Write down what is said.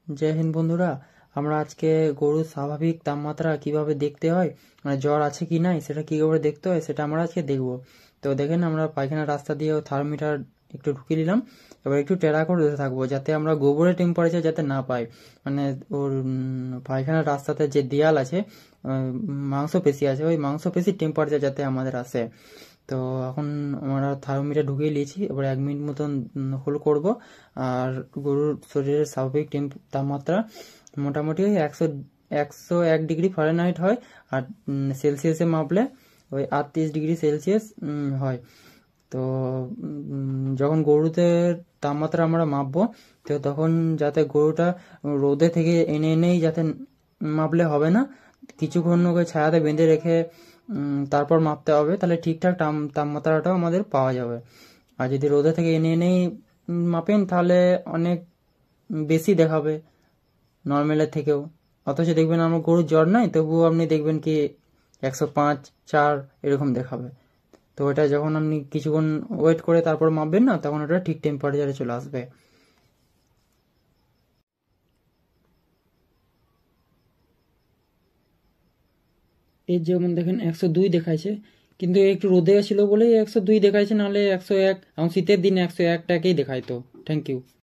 জয় হিন্দ বন্ধুরা। আমরা আজকে গরুর স্বাভাবিক তাপমাত্রা কিভাবে দেখতে হয়, মানে জ্বর আছে কি নাই সেটা কি করে দেখতে হয় সেটা আমরা আজকে দেখব। তো দেখেন, আমরা পায়খানার রাস্তা দিয়ে থার্মোমিটার একটু ঢুকিয়ে নিলাম। এবার একটু টেরা করে ধরে থাকবো যাতে আমরা গোবরের টেম্পারেচার যাতে না পাই। মানে ওর পায়খানার রাস্তাতে যে দেয়াল আছে, মাংসপেশি আছে, ওই মাংসপেশির টেম্পারেচার যাতে আমাদের আসে। তো এখন আমরা থার্মোমিটার ঢুকিয়ে নিয়েছি। এবার 1 মিনিট মতন হোল্ড করব। আর গরুর শরীরের স্বাভাবিক তাপমাত্রা মোটামুটি ওই 101 ডিগ্রি ফারেনহাইট হয়। আর সেলসিয়াসে মাপলে ওই 38 ডিগ্রি সেলসিয়াস হয়। তো যখন গরুদের তাপমাত্রা আমরা মাপবো, তো তখন যাতে গরুটা রোদে থেকে এনে এনেই যাতে মাপলে হবে না, কিছুক্ষণ ওকে ছায়াতে বেঁধে রেখে তারপর মাপতে হবে, তাহলে ঠিকঠাক তাপমাত্রাটাও আমাদের পাওয়া যাবে। আর যদি রোদে থেকে এনে এনেই মাপেন তাহলে অনেক বেশি দেখাবে নর্মালের থেকেও। অথচ দেখবেন আমার গরুর জ্বর নাই, তবুও আপনি দেখবেন কি 105, 4 এরকম দেখাবে। তো ওটা যখন আপনি কিছুক্ষণ ওয়েট করে তারপর মাপবেন না, তখন ওটা ঠিক টেম্পারেচারে চলে আসবে। এর যেমন দেখেন 102 দেখাইছে, কিন্তু একটু রোদে ছিল বলেই 102 দেখাইছে, নাহলে 101, এখন শীতের দিনে 101টাকেই দেখাইতো। Thank you.